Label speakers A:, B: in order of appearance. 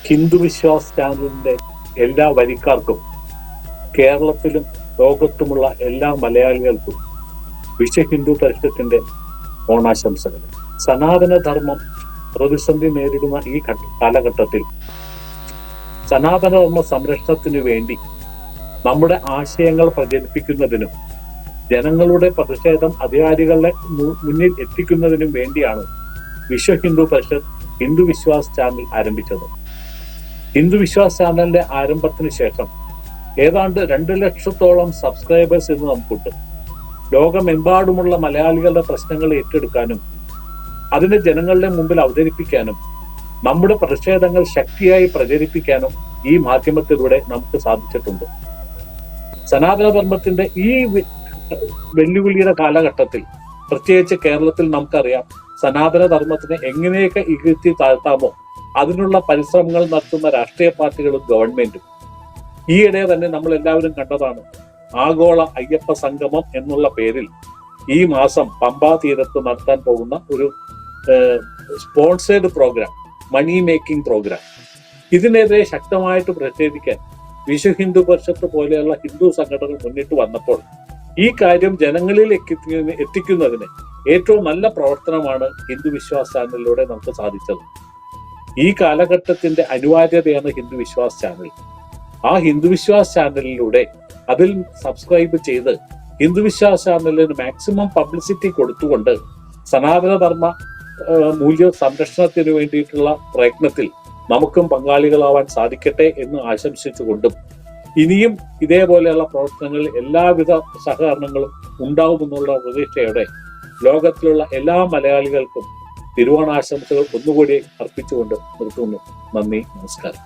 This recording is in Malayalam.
A: ഹിന്ദു വിശ്വാസ് ചാനലിന്റെ എല്ലാ വരിക്കാർക്കും കേരളത്തിലും ലോകത്തുമുള്ള എല്ലാ മലയാളികൾക്കും വിശ്വ ഹിന്ദു പരിഷത്തിന്റെ ഓണാശംസകൾ. സനാതനധർമ്മം പ്രതിസന്ധി നേരിടുന്ന ഈ കാലഘട്ടത്തിൽ സനാതനധർമ്മ സംരക്ഷണത്തിനു വേണ്ടി നമ്മുടെ ആശയങ്ങൾ പ്രചരിപ്പിക്കുന്നതിനും ജനങ്ങളുടെ പ്രതിഷേധം അധികാരികളുടെ മുന്നിൽ എത്തിക്കുന്നതിനും വേണ്ടിയാണ് വിശ്വ ഹിന്ദു പരിഷത്ത് ഹിന്ദു വിശ്വാസ് ചാനൽ ആരംഭിച്ചത്. ഹിന്ദു വിശ്വാസ് ചാനലിന്റെ ആരംഭത്തിന് ശേഷം ഏതാണ്ട് 2 ലക്ഷത്തോളം സബ്സ്ക്രൈബേഴ്സ് ഇന്ന് നമുക്കുണ്ട്. ലോകമെമ്പാടുമുള്ള മലയാളികളുടെ പ്രശ്നങ്ങൾ ഏറ്റെടുക്കാനും അതിനെ ജനങ്ങളുടെ മുമ്പിൽ അവതരിപ്പിക്കാനും നമ്മുടെ പ്രതിഷേധങ്ങൾ ശക്തിയായി പ്രചരിപ്പിക്കാനും ഈ മാധ്യമത്തിലൂടെ നമുക്ക് സാധിച്ചിട്ടുണ്ട്. സനാതനധർമ്മത്തിന്റെ ഈ വെല്ലുവിളിയുടെ കാലഘട്ടത്തിൽ പ്രത്യേകിച്ച് കേരളത്തിൽ നമുക്കറിയാം സനാതനധർമ്മത്തിനെ എങ്ങനെയൊക്കെ ഇകഴ്ത്തി താഴ്ത്താമോ അതിനുള്ള പരിശ്രമങ്ങൾ നടത്തുന്ന രാഷ്ട്രീയ പാർട്ടികളും ഗവൺമെന്റും. ഈയിടെ തന്നെ നമ്മൾ എല്ലാവരും കണ്ടതാണ് ആഗോള അയ്യപ്പ സംഗമം എന്നുള്ള പേരിൽ ഈ മാസം പമ്പാ തീരത്ത് നടത്താൻ പോകുന്ന ഒരു sponsored program, money making program. ഇതിനെതിരെ ശക്തമായിട്ട് പ്രതിഷേധിക്കാൻ വിശ്വ ഹിന്ദു പരിഷത്ത് പോലെയുള്ള ഹിന്ദു സംഘടനകൾ മുന്നിട്ട് വന്നപ്പോൾ ഈ കാര്യം ജനങ്ങളിൽ എത്തിക്കുന്നതിന് ഏറ്റവും നല്ല പ്രവർത്തനമാണ് ഹിന്ദു വിശ്വാസ് ചാനലിലൂടെ നമുക്ക് സാധിച്ചത്. ഈ കാലഘട്ടത്തിന്റെ അനിവാര്യതയാണ് ഹിന്ദു വിശ്വാസ് ചാനൽ. ആ ഹിന്ദു വിശ്വാസ് ചാനലിലൂടെ അതിൽ സബ്സ്ക്രൈബ് ചെയ്ത് ഹിന്ദു വിശ്വാസ് ചാനലിന് മാക്സിമം പബ്ലിസിറ്റി കൊടുത്തുകൊണ്ട് സനാതനധർമ്മ മൂല്യ സംരക്ഷണത്തിന് വേണ്ടിയിട്ടുള്ള പ്രയത്നത്തിൽ നമുക്കും പങ്കാളികളാവാൻ സാധിക്കട്ടെ എന്ന് ആശംസിച്ചുകൊണ്ടും ഇനിയും ഇതേപോലെയുള്ള പ്രവർത്തനങ്ങളിൽ എല്ലാവിധ സഹകരണങ്ങളും ഉണ്ടാവുമെന്നുള്ള പ്രതീക്ഷയോടെ ലോകത്തിലുള്ള എല്ലാ മലയാളികൾക്കും തിരുവോണാശംസകൾ ഒന്നുകൂടി അർപ്പിച്ചുകൊണ്ട് നിർത്തുന്നു. നന്ദി, നമസ്കാരം.